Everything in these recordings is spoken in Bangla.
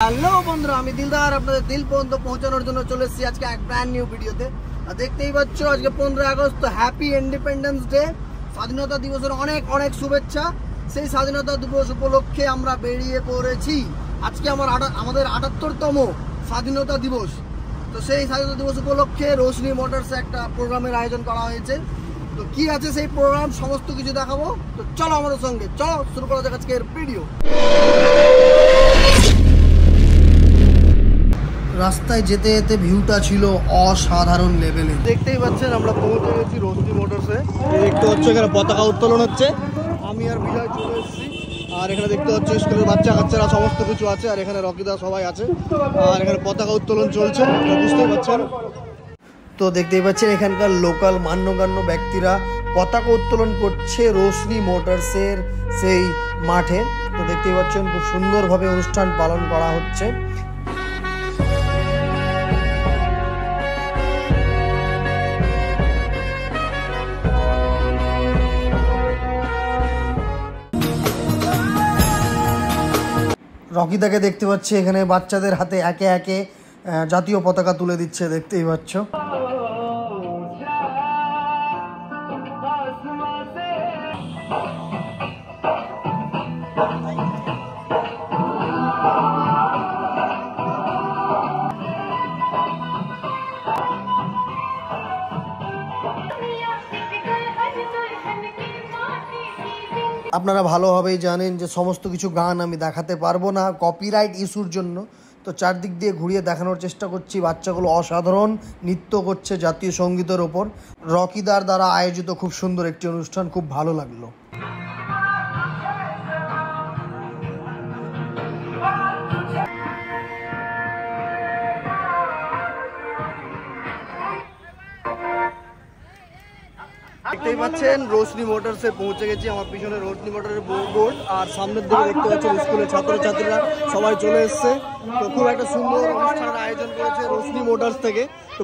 হ্যালো বন্ধুরা, আমি দিলদার আপনাদের দিল পর্যন্ত পৌঁছানোর জন্য চলে এসেছি আজকে এক ব্র্যান্ড নিউ ভিডিওতে। দেখতেই পাচ্ছ আজকে 15 আগস্ট, তো হ্যাপি ইন্ডিপেন্ডেন্স ডে, স্বাধীনতা দিবসের অনেক অনেক শুভেচ্ছা। সেই স্বাধীনতা দিবস উপলক্ষে আমরা বেরিয়ে পড়েছি। আজকে আমাদের 78তম স্বাধীনতা দিবস। তো সেই স্বাধীনতা দিবস উপলক্ষে রোশনি মোটরসে একটা প্রোগ্রামের আয়োজন করা হয়েছে। তো কি আছে সেই প্রোগ্রাম সমস্ত কিছু দেখাবো। তো চলো আমাদের সঙ্গে, চলো শুরু করা যাক আজকের ভিডিও। রাস্তায় যেতে যেতে ভিউটা ছিল অসাধারণ লেভেলে। দেখতেই পাচ্ছেন আমরা পৌঁছে গেছি রোশনি মোটরসে। দেখতে হচ্ছে এখানে পতাকা উত্তোলন হচ্ছে। আমি আর বিজয় চলে এসেছি। আর এখানে দেখতে হচ্ছে স্কুলের বাচ্চা কাচ্চারা সমস্ত কিছু আছে। আর এখানে রকিদা সবাই আছে। আর এখানে পতাকা উত্তোলন চলছে, বুঝতেই পারছেন। তো দেখতেই পাচ্ছেন এখানকার লোকাল মান্যগণ্য ব্যক্তিরা পতাকা উত্তোলন করছে রোশনি মোটরসের সেই মাঠে। তো দেখতেই পাচ্ছেন খুব সুন্দরভাবে অনুষ্ঠান পালন করা হচ্ছে। রকিদাকে দেখতে পাচ্ছি এখানে বাচ্চাদের হাতে একে একে জাতীয় পতাকা তুলে দিচ্ছে, দেখতেই পাচ্ছ। আপনারা ভালোভাবেই জানেন যে সমস্ত কিছু গান আমি দেখাতে পারবো না কপিরাইট ইস্যুর জন্য। তো চারদিক দিয়ে ঘুরিয়ে দেখানোর চেষ্টা করছি। বাচ্চাগুলো অসাধারণ নৃত্য করছে জাতীয় সঙ্গীতের ওপর। রকিদার দ্বারা আয়োজিত খুব সুন্দর একটি অনুষ্ঠান, খুব ভালো লাগলো। দেখতেই পাচ্ছেন রোশনি মোটরসে পৌঁছে গেছি। আমার পিছনে রোশনি মোটরের বোর্ড, আর সামনের দিকে দেখতে পাচ্ছেন স্কুলের ছাত্রছাত্রীরা সবাই চলে এসছে। তো খুব একটা সুন্দর অনুষ্ঠানের আয়োজন করেছে রোশনি মোটরস থেকে। তো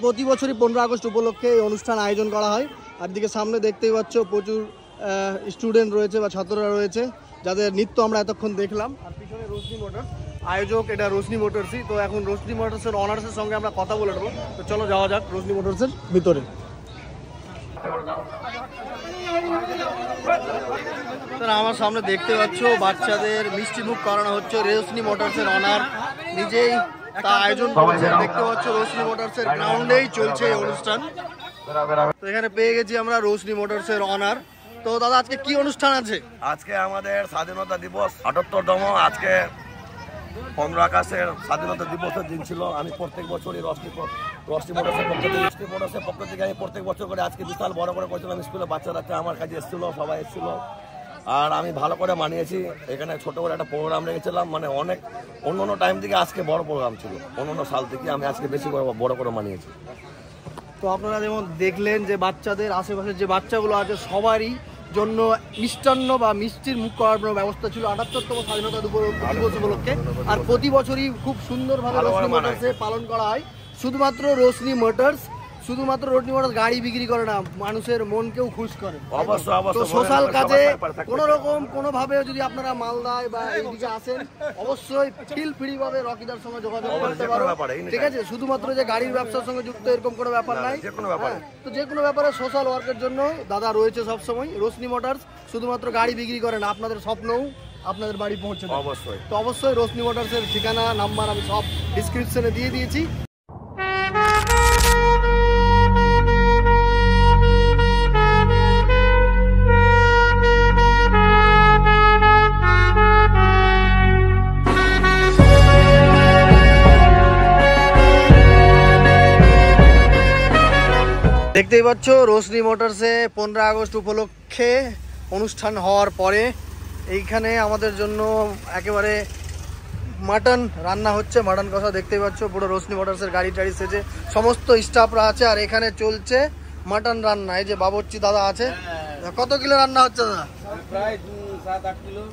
প্রতি বছরই 15 আগস্ট উপলক্ষে এই অনুষ্ঠান আয়োজন করা হয়। আর দিকে সামনে দেখতেই পাচ্ছ প্রচুর স্টুডেন্ট রয়েছে বা ছাত্ররা রয়েছে, যাদের নৃত্য আমরা এতক্ষণ দেখলাম। আর পিছনে রোশনি মোটরস আয়োজক, এটা রোশনি মোটরসই। তো এখন রোশনি মোটরসের অনার্সের সঙ্গে আমরা কথা বলে নেবো। তো চলো যাওয়া যাক রোশনি মোটরসের ভিতরে। আমার সামনে দেখতে পাচ্ছ বাচ্চাদের মিষ্টি মুখ করানো হচ্ছে। রোশনি মোটরসের অনার নিজেই তা আয়োজন করেছে। দেখতে পাচ্ছ রোশনি মোটরসের গ্রাউন্ডেই চলছে এই অনুষ্ঠান। তো এখানে পেয়ে গেছি আমরা রোশনি মোটরসের অনার। তো দাদা আজকে কি অনুষ্ঠান আছে? আজকে আমাদের স্বাধীনতা দিবস 78তম। আজকে 15 আগস্টের স্বাধীনতা দিবসের দিন ছিল। আমি প্রত্যেক বছরই রোশনি মোটরসের পক্ষ থেকে আমি প্রত্যেক বছর করে আজকে বিশাল বড় করে করেছিলাম। স্কুলে বাচ্চারা আমার কাছে এসেছিল, সবাই এসেছিল। আর আমি ভালো করে মানিয়েছি। এখানে ছোট করে একটা প্রোগ্রাম রেখেছিলাম, মানে অনেক অন্য টাইম থেকে আজকে বড় প্রোগ্রাম ছিল। অন্য সাল থেকে আমি আজকে বেশি বড় করে মানিয়েছি। তো আপনারা যেমন দেখলেন যে বাচ্চাদের আশেপাশের যে বাচ্চাগুলো আছে সবারই জন্য মিষ্টান্ন বা মিষ্টির মুখ করার ব্যবস্থা ছিল 78তম স্বাধীনতা দিবস উপলক্ষে। আর প্রতি বছরই খুব সুন্দরভাবে রোশনি মোটরসে পালন করা হয়। শুধুমাত্র রোশনি মোটরস গাড়ি বিক্রি করে না, মানুষের মনকেও খুশ করে। তো সোশ্যাল কাজে কোনোভাবে যদি আপনারা মালদায় বা এইদিকে আসেন, অবশ্যই ফিল ফ্রি ভাবে রকিদার সঙ্গে যোগাযোগ করতে পারো, ঠিক আছে? শুধুমাত্র যে গাড়ির ব্যবসার সঙ্গে যুক্ত এরকম কোনো ব্যাপার নাই। তো যে কোনো ব্যাপারে সোশ্যাল ওয়ার্কের জন্য দাদা রয়েছে সবসময়। রোশনি মোটরস শুধুমাত্র গাড়ি বিক্রি করে না, আপনাদের স্বপ্নও আপনাদের বাড়ি পৌঁছে দেয়। তো অবশ্যই রোশনি মোটরসের ঠিকানা নাম্বার আমি সব ডিসক্রিপশনে দিয়ে দিয়েছি। দেখতেই পাচ্ছ রোশনি মোটরসে 15 আগস্ট উপলক্ষে অনুষ্ঠান হওয়ার পরে এইখানে আমাদের জন্য একেবারে মাটন রান্না হচ্ছে, মাটন কষা। দেখতেই পাচ্ছ পুরো রোশনি মোটরসের গাড়ি টাড়ি সেজে সমস্ত স্টাফরা আছে। আর এখানে চলছে মাটন রান্না। এই যে বাবুর্চি দাদা আছে। কত কিলো রান্না হচ্ছে দাদা? প্রায় 7-8 কিলো।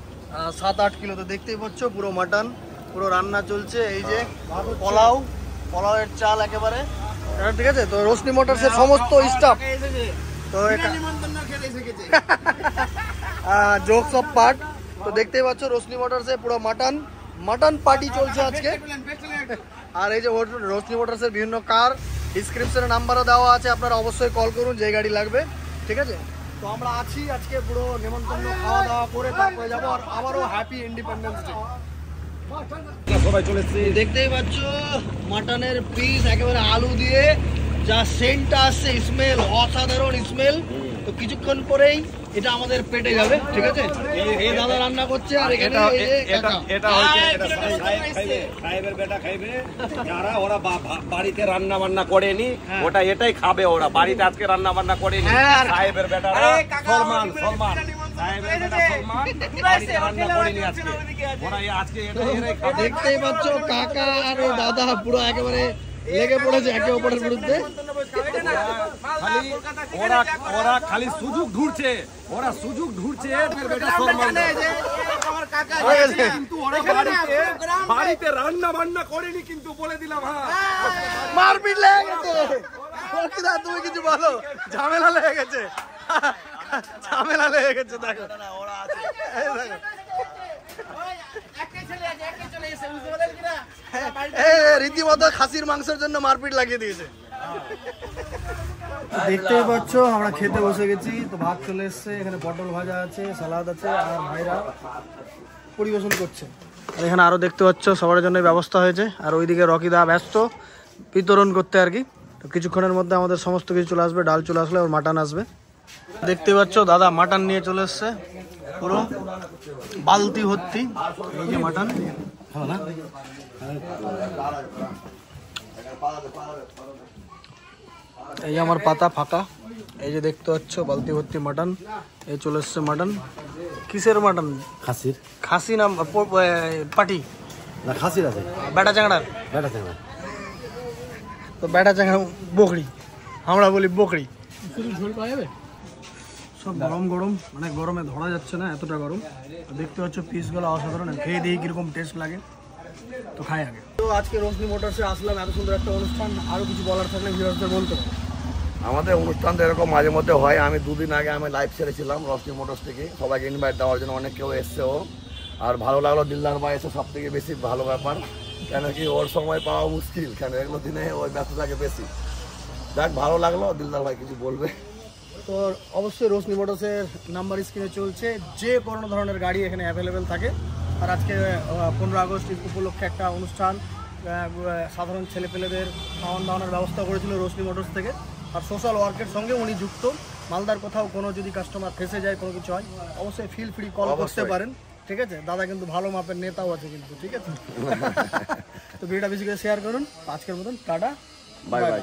7-8 কিলো। তো দেখতেই পাচ্ছ পুরো মাটন পুরো রান্না চলছে। এই যে পোলাওয়ের চাল একেবারে, ঠিক আছে? তো রোশনি মোটরসের সমস্ত স্টাফ তো জোকস অফ পার্ট। তো দেখতেই পাচ্ছ রোশনি মোটরসে পুরো মাটন মাটন পার্টি চলছে আজকে। আর এই যে রোশনি মোটরসের বিভিন্ন কার ডিসক্রিপশনে নাম্বারও দেওয়া আছে, আপনারা অবশ্যই কল করুন যে গাড়ি লাগবে, ঠিক আছে? তো আমরা আছি আজকে পুরো নেমন্তন্ন খাওয়া দাওয়া করে তারপরে যাবো, আর আবারও হ্যাপি ইন্ডিপেন্ডেন্স ডে। সবাই চলে এসেছি। দেখতেই পাচ্ছ মাটনের পিস একেবারে আলু দিয়ে যা সেন্টটা আসছে, স্মেল অসাধারণ স্মেল। তো কিছুক্ষণ পরেই এটা আমাদের পেটে যাবে, ঠিক আছে? এই দাদা রান্না করছে আর এখানে সাহেবের বেটা খাইবে যারা, ওরা বাড়িতে রান্না বান্না করেনি, ওটা এটাই খাবে ওরা। বাড়িতে আজকে রান্না বান্না করেনি সাহেবের বেটারা। সলমান সাহেবের বেটা সলমান বাড়িতে রান্না করেনি আজকে, ওরা আজকে এটাই খাবে। দেখতেই পাচ্ছ কাকা আর ও দাদা পুরো একেবারে লেগে পড়েছে একে অপরের বিরুদ্ধে। ওরা খালি সুযোগ ঢুঁড়ছে, ওরা সুযোগ ঢুঁড়ছে। কিন্তু ওরা বাড়িতে রান্না বান্না করেনি, কিন্তু বলে দিলাম। হ্যাঁ, মারপিট লেগে গেছে। তুমি কিছু বলো, ঝামেলা লেগে গেছে, ঝামেলা লেগে গেছে। দেখো রীতিমতো খাসির মাংসের জন্য মারপিট লাগিয়ে দিয়েছে। দেখতেই পাচ্ছ আমরা খেতে বসে গেছি। তো ভাত চলে এসছে, এখানে পটল ভাজা আছে, সালাদ আছে, আর ভাইরা পরিবেশন করছে। আর এখানে আরো দেখতে পাচ্ছ সবার জন্য ব্যবস্থা হয়েছে। আর ওইদিকে রকিদা ব্যস্ত বিতরণ করতে আর কি। তো কিছুক্ষণের মধ্যে আমাদের সমস্ত কিছু চলে আসবে, ডাল চলে আসলে ওর মাটন আসবে। দেখতে পাচ্ছ দাদা মাটন নিয়ে চলে এসছে, পুরো বালতি ভর্তি। এই যে মাটন, এই আমার পাতা ফাঁকা। এই যে দেখতে পাচ্ছ বালতি ভর্তি মাটন। এই চলে এসছে মাটন। কিসের মাটন? খাসির। খাসি না পাটি না, খাসির আছে। বেটা চাংড়ার। বেটা চাংড়া। তো বেটা চাংড়া বকরি, আমরা বলি বকরি। ঝোল পাওয়া যাবে? সব গরম গরম, মানে গরমে ধরা যাচ্ছে না, এতটা গরম। দেখতে পাচ্ছ পিসগুলো অসাধারণ, খেয়ে দিয়ে কিরকম টেস্ট লাগে। তো খাই আগে। তো আজকে রোশনি মোটরসে আসলাম, এত সুন্দর একটা অনুষ্ঠান। আরো কিছু বলার থাকলে ভিউয়ারদের বলতে পারো। আমাদের অনুষ্ঠানটা এরকম মাঝে মধ্যে হয়। আমি দুদিন আগে আমি লাইভ ছেড়েছিলাম রোশনি মোটরস থেকে, সবাইকে ইনভাইট দেওয়ার জন্য। অনেক কেউ এসছেও, আর ভালো লাগলো। দিলদার ভাই এসে সব থেকে বেশি ভালো ব্যাপার, কেন কি ওর সময় পাওয়া মুশকিল, কেন এগুলো দিনে ওই ব্যস্ত থাকে বেশি। যাক, ভালো লাগলো। দিলদার ভাই কিছু বলবে? তো অবশ্যই রোশনি মোটরসের নাম্বার স্ক্রিনে চলছে, যে কোনো ধরনের গাড়ি এখানে অ্যাভেলেবেল থাকে। আর আজকে 15 আগস্ট উপলক্ষে একটা অনুষ্ঠান, সাধারণ ছেলেপেলেদের খাওয়ান দাওয়ানোর ব্যবস্থা করেছিল রোশনি মোটরস থেকে। আর সোশ্যাল ওয়ার্কের সঙ্গে উনি যুক্ত। মালদার কোথাও কোনো যদি কাস্টমার ফেসে যায়, কোনো কিছু হয়, অবশ্যই ফিল ফ্রি কল করতে পারেন, ঠিক আছে? দাদা কিন্তু ভালো মাপের নেতাও আছে কিন্তু, ঠিক আছে? তো ভিডিওটা বেশি করে শেয়ার করুন। আজকের মতন টাটা, বাই বাই।